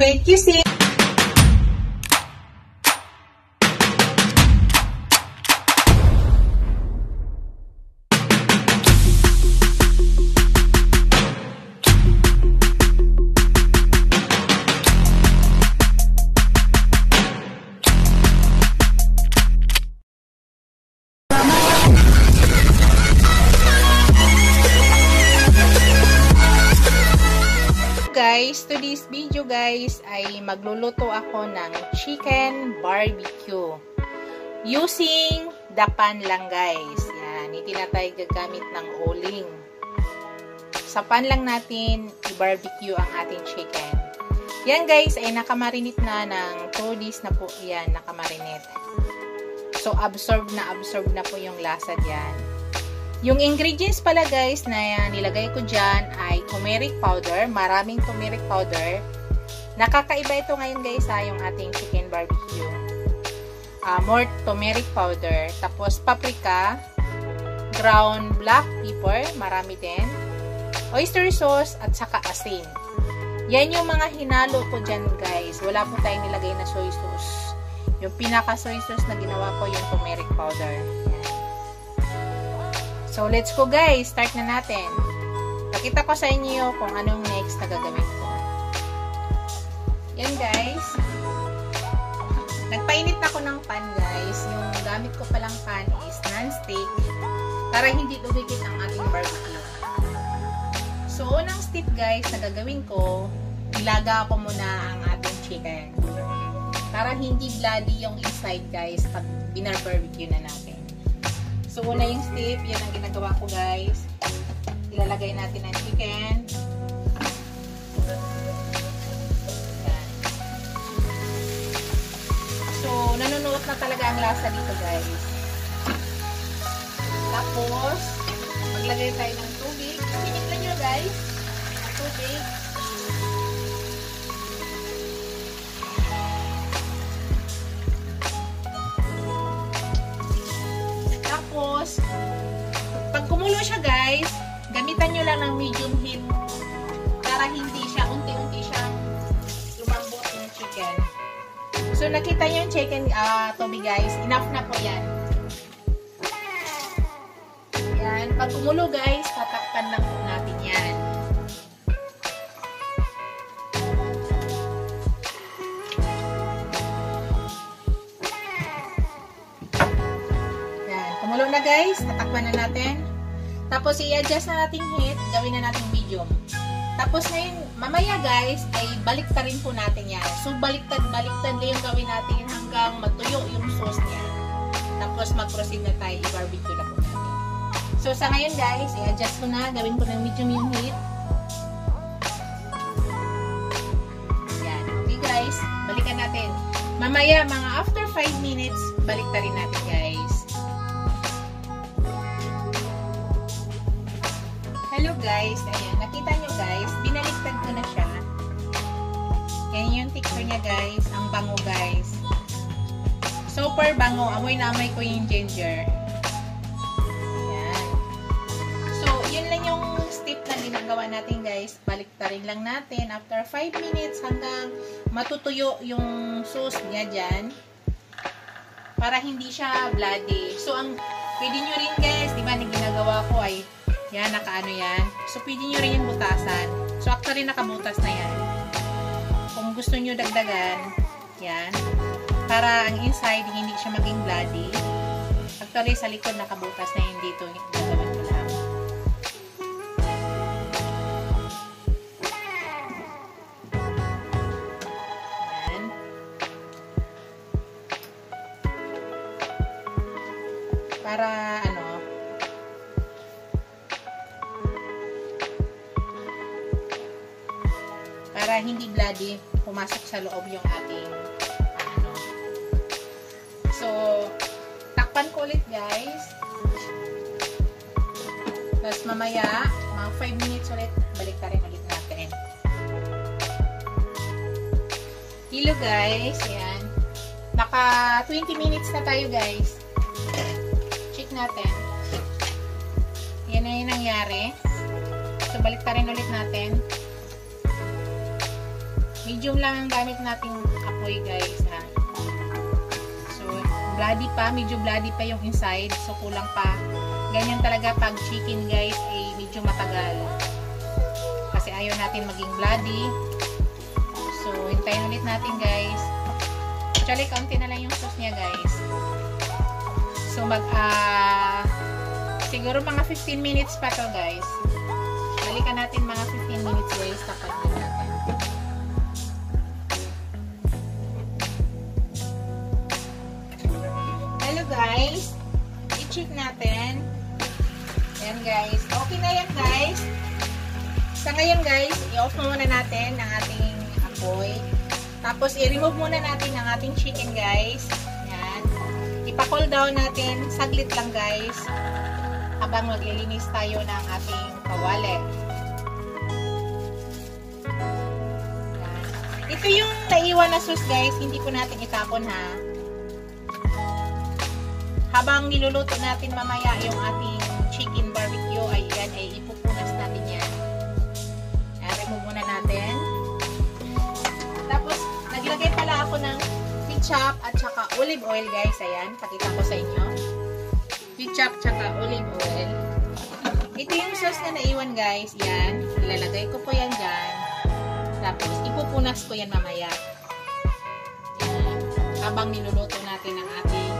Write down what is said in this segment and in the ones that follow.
Thank you, sis. Guys, today's video guys ay magluluto ako ng chicken barbecue using dapan lang guys. Yan, hindi na tayo gagamit ng uling. Sa pan lang natin i-barbecue ang ating chicken. Yan guys ay nakamarinate na ng 2 days na po yan, nakamarinate. So absorb na po yung lasa diyan. Yung ingredients pala guys na nilagay ko dyan ay turmeric powder. Maraming turmeric powder. Nakakaiba ito ngayon guys yung ating chicken barbecue. More turmeric powder. Tapos paprika. Ground black pepper. Marami din. Oyster sauce at saka asin. Yan yung mga hinalo ko dyan guys. Wala po tayong nilagay na soy sauce. Yung pinaka soy sauce na ginawa ko yung turmeric powder. Yan. So, let's go guys. Start na natin. Pakita ko sa inyo kung anong next na gagawin ko. Yan guys. Nagpainit ako ng pan guys. Yung gamit ko palang pan is non-stick para hindi dumikit ang ating barbecue. So, unang step guys na gagawin ko, ilaga ko muna ang ating chicken. Para hindi bloody yung inside guys pag binar-barbecue na natin. So, una yung step, yan ang ginagawa ko guys. Ilalagay natin ang chicken. Yan. So, nanunuot na talaga ang lasa dito guys. Tapos, maglagay tayo ng tubig. Tiniklan nyo guys. Tubig. Pag kumulo siya guys, gamitan nyo lang ng medium heat para hindi siya unti-unti siyang lumambot yung chicken. So nakita nyo yung chicken tubig guys, enough na po yan. Yan, pag kumulo guys, tatakpan lang po natin yan. Kumulo na guys, tatakpan na natin. Tapos i-adjust na natin heat, gawin na natin medium. Tapos ngayon, mamaya guys, ay baliktad rin po natin yan. So baliktad lang yung gawin natin hanggang matuyo yung sauce niya. Tapos mag-proceed na tayo, i-barbecue na po natin. So sa ngayon guys, i-adjust ko na, gawin ko ng medium yung heat. Yan, okay guys, balikan natin. Mamaya, mga after 5 minutes, baliktad rin natin guys. Hello guys, ayan, nakita nyo guys, binaliktad ko na siya. Yan yung texture niya guys, ang bango guys. Super bango, amoy na amoy ko yung ginger. Ayan. So, yun lang yung step na ginagawa natin guys, baliktarin lang natin after 5 minutes hanggang matutuyo yung sauce niya dyan. Para hindi siya bloody. So, ang pwede nyo rin guys, diba na ginagawa ko ay yan, nakaano yan. So, pwede nyo rin yung butasan. So, actually, nakabutas na yan. Kung gusto nyo dagdagan, yan. Para ang inside, hindi siya maging bloody. Actually, sa likod, nakabutas na yun dito. Gagawin ko lang. Yan. Para, para hindi bloody, pumasok sa loob yung ating So, takpan ko ulit guys. Tapos mamaya, mga 5 minutes ulit, balik na rin ulit natin. Hello guys, ayan. Naka 20 minutes na tayo guys. Check natin. Yan na yung nangyari. So, balik na rin ulit natin. Medium lang ang gamit nating apoy guys ha. So, bloody pa, medyo bloody pa yung inside. So, kulang pa. Ganyan talaga pag chicken guys ay medyo matagal. Kasi ayaw natin maging bloody. So, hintayin ulit natin guys. Actually, kaunti na lang yung sauce niya guys. So, siguro mga 15 minutes pa to guys. Balikan natin mga 15 minutes guys. Tapat din natin. Hello guys. I-check natin. Ayan guys. Okay na yan guys. Sa ngayon guys, i-off muna natin ang ating apoy. Tapos i-remove muna natin ang ating chicken guys. Ayan. Ipa-cool down natin. Saglit lang guys. Habang maglilinis tayo ng ating kawali. Ayan. Ito yung naiwan na sauce guys. Hindi po natin itapon ha. Habang niluluto natin mamaya yung ating chicken barbecue, ayan, ay ipupunas natin yan. Ayan, remove muna natin. Tapos, naglagay pala ako ng ketchup at saka olive oil guys. Ayan, pakita ko sa inyo. Ketchup at saka olive oil. Ito yung sauce na naiwan guys. Yan, ilalagay ko po yan dyan. Tapos, ipupunas ko yan mamaya. Yan, habang niluluto natin ang ating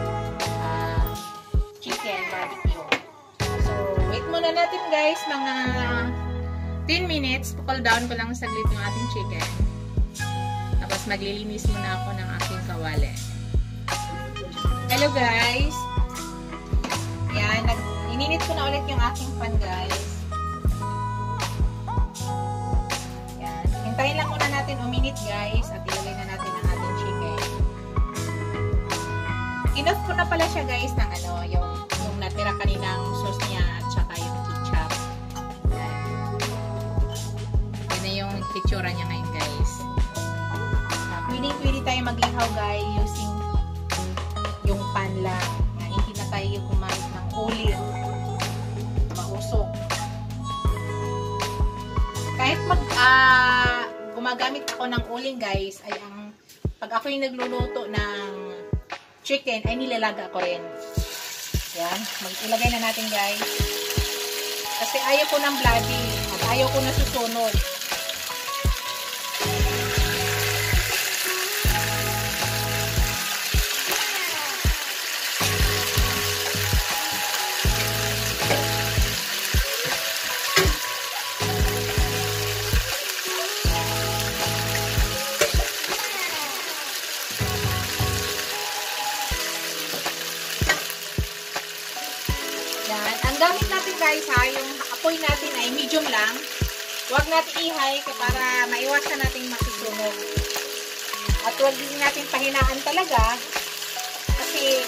chicken barbecue. So, wait muna natin guys, mga 10 minutes. Cool down ko lang saglit yung ating chicken. Tapos maglilinis muna ako ng aking kawali. Hello guys. Yan, ininit ko na ulit yung aking pan guys. Yan, hintayin lang muna natin uminit guys at ilagay na natin ang ating chicken. Enough ko na pala siya guys ng yung natira kaninang sauce niya at saka yung ketchup. Yan na yung picture niya ngayon guys. Pwede tayo mag-ihaw guys using yung pan lang. Hindi na tayo kumamit ng uling. Mausok. Kahit gumagamit ako ng uling guys, ay pag ako yung nagluluto ng chicken, ay nilalaga ko rin. Yan. Ilagay na natin guys. Kasi ayaw ko ng bloody. At ayaw ko na susunod. Ang gamit natin guys ha, yung apoy natin ay medium lang. Huwag natin i-high para maiwasan natin masusunog. At huwag din natin pahinaan talaga kasi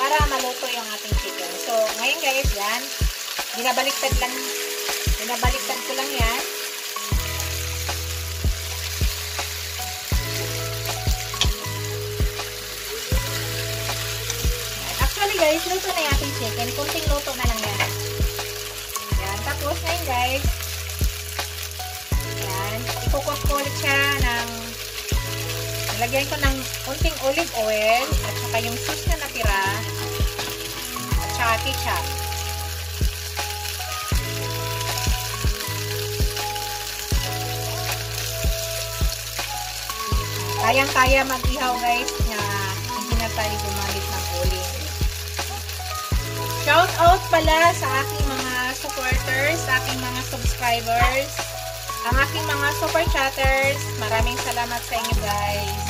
para maluto yung ating chicken. So, ngayon guys, yan. Binabaliktad ko lang yan. Guys, luto na yung ating chicken. Kunting luto na lang yan. Yan. Tapos ngayon guys, yan. Ipukok ko ulit siya ng nilagyan ko ng kunting olive oil at saka yung sauce na natira at saka ketchup. Kayang-kaya mag-ihaw guys na hindi na tayo gumamit ng uling. Shout out pala sa aking mga supporters, sa aking mga subscribers, ang aking mga super chatters. Maraming salamat sa inyo guys.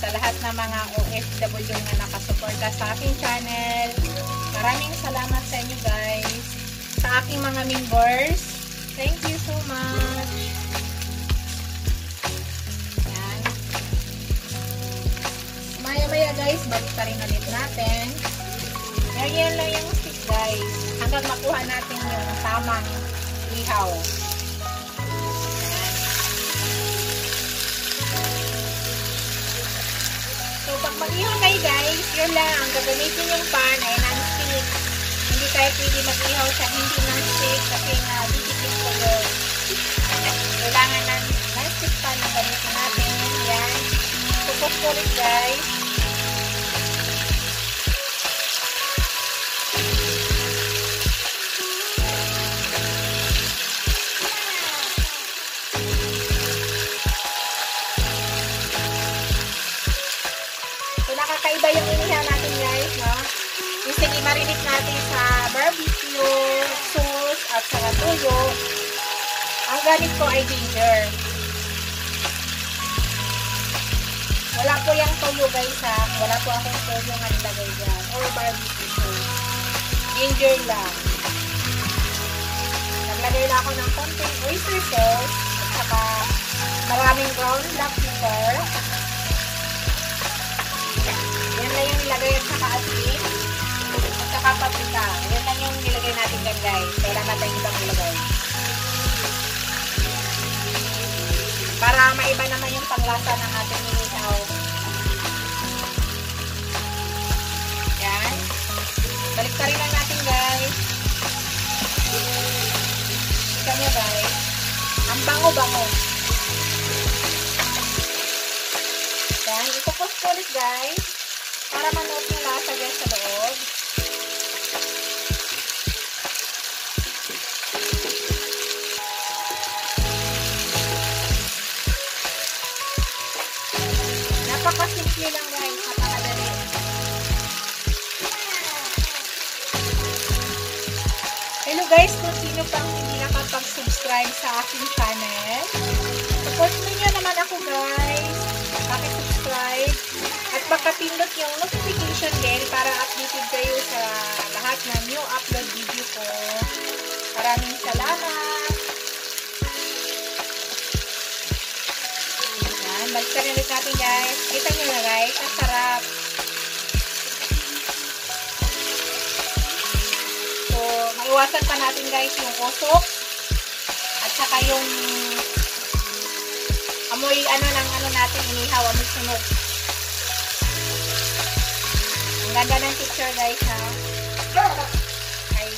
Sa lahat ng mga OFW na nakasuporta sa aking channel. Maraming salamat sa inyo guys. Sa aking mga members, thank you so much. Yan. Maya-maya guys, balik pa rin ulit natin. Ganyan lang yung stick guys. Hanggang makuha natin yung tamang ihaw. So, pag mag-ihaw kayo guys, yun lang. Ang gagamitin yung pan ay non-stick. Hindi tayo pwede mag-ihaw sa hindi non-stick kasi nga didikit ko yun. Kailangan ng non-stick pan ang gamitin natin. Yan. Cook ko ulit guys. So nakakaiba yung inihaw natin guys, no? Kasi i-marinate natin sa barbecue, sauce, at saka tuyo. Ang gamit ko ay ginger. Wala po yung toyo guys ha. Wala po akong toyo nga nilagay dyan. Or barbecue sauce. Ginger lang. Naglagay na ako ng konting oyster sauce. At saka maraming ground black pepper. Yan na yung nilagay at saka asin. At saka paprika. Yan lang yung nilagay natin dyan guys. Kailangan natin ibang nilagay. Para maiba naman yung panglasa ng ating inihaw. Yan. Balik pa rin lang natin guys. Ika nyo guys. Ang bango-bango. Yan. Ipupos ko ulit guys. Para manood yung lasa guys sa loob. Napakasimple lang guys, napakadali. Hello guys, kung sino pang hindi nakapag-subscribe sa aking channel, support niyo naman ako guys. Paki-subscribe at pakapindot yung notification bell para updated kayo sa lahat ng new upload video ko. Maraming salamat. Balikan ulit natin guys. Kita nyo na guys. Ang sarap. So, maiwasan pa natin guys yung usok. At saka yung amoy ng natin inihaw. Amoy sunog. Ang ganda ng picture guys ha. Okay.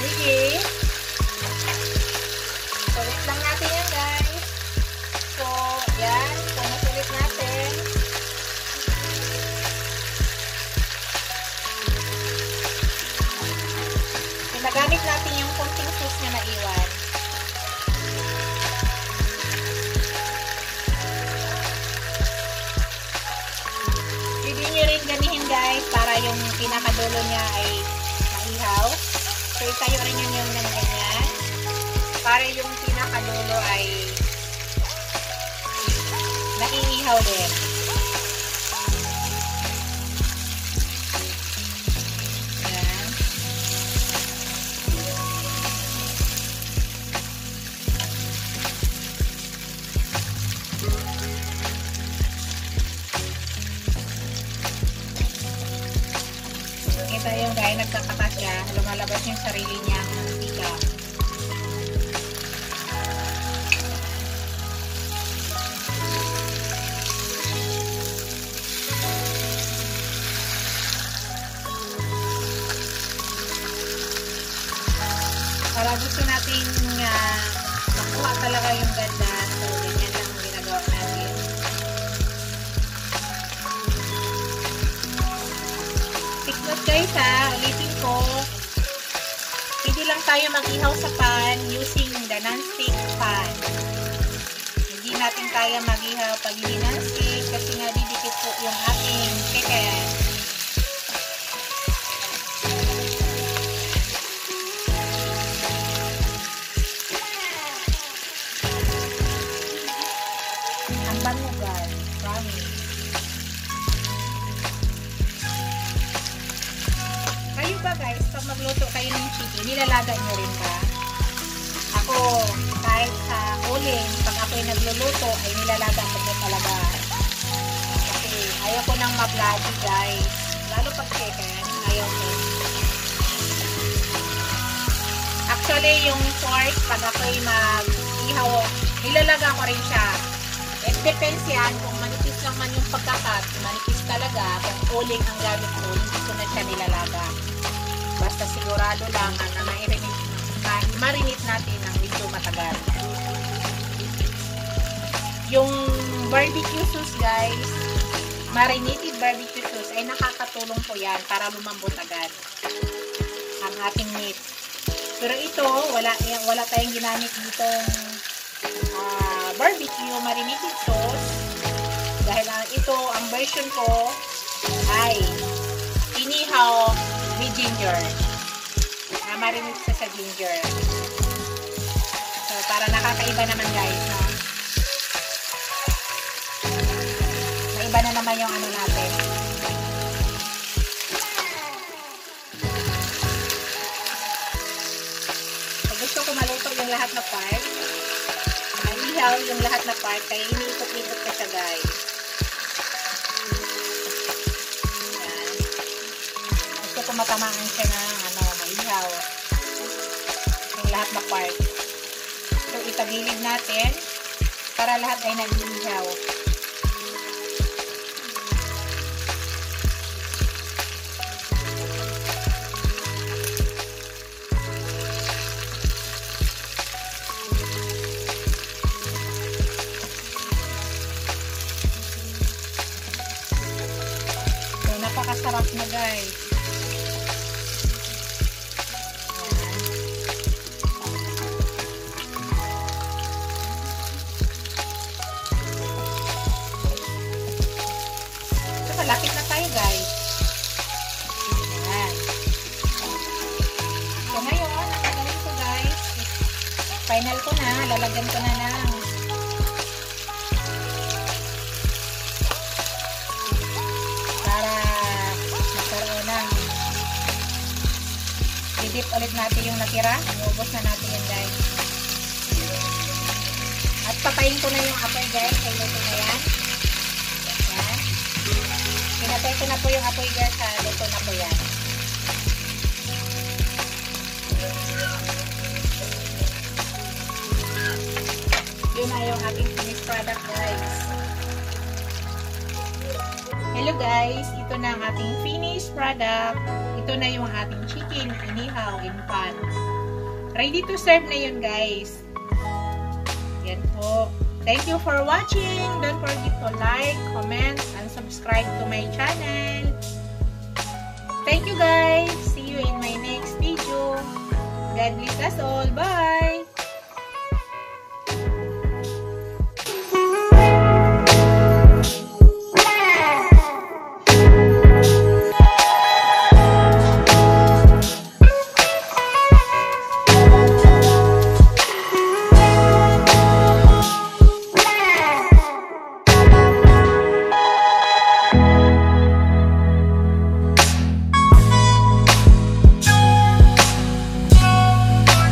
Sige. So, wait lang natin yan guys. So, yan. So, nasulit natin. Pinagamit natin yung konting sauce na naiwan. Pwede nyo rin ganihin guys para yung pinakadulo niya ay maihaw. So, itayo rin yun yung ganyan. Para yung pinakadulo ay naiihaw din. Ayan. Kita yung guys, nagkakata siya. Lumalabas yung sarili niya. Mantika. Para gusto natin makuha talaga yung ganda. So, ganyan lang ang ginagawa natin. Take note guys ha, ulitin ko. Pwede lang tayo mag-ihaw sa pan using the non-stick pan. Hindi natin kaya mag-ihaw pag hindi non-stick kasi nga didikit po yung ating chicken. Bango guys, promise. Kayo ba guys, pag magluto kayo ng chicken, nilalaga nyo rin ba? Ako, kahit sa uling, pag ako'y nagluluto, ay nilalaga ko talaga. Kasi ayaw ko nang ma-bloody guys. Lalo pag chicken, ayaw ko. Actually, yung pork, pag ako'y mag-ihaw, nilalaga ko rin siya. It depends yan kung manipis lang man yung pagkakat, manipis talaga, kung uling ang gamit ko, hindi ko na siya nilalaga. Basta sigurado lang na marinate natin ng medyo matagal. Yung barbecue sauce guys, marinated barbecue sauce, ay nakakatulong po yan para lumambot agad ang ating meat. Pero ito, wala tayong ginamit ditong barbecue marinated sauce. Dahil ito, ang version ko ay inihaw with ginger. Marinate sa ginger. So, para nakakaiba naman guys, no? Maiba na naman yung ano natin. So, gusto ko maluto yung lahat na part. Maihaw yung lahat na part, kaya iniikot-ikot ko siya guys. Yan. Gusto ko matamaan siya ng maihaw yung lahat na part. So, itagilid natin para lahat ay nag-ihaw. So, napakasarap na guys. Lapit na tayo guys. Ayan. So ngayon, ang gagawin ko guys, final ko na, lalagyan ko na ng para magkaroon ng didip ulit natin yung natira. Iubos na natin yan guys. At patayin ko na yung apoy guys. Kaya luto na yan. Ayan. Pinatay ko na po yung apoy guys, luto na po yan. Yun na yung ating finished product guys. Hello guys, ito na ang ating finished product. Ito na yung ating chicken inihaw in pan. Ready to serve na yun guys. Yan po. Thank you for watching. Don't forget to like, comment, and subscribe to my channel. Thank you guys. See you in my next video. God bless us all. Bye!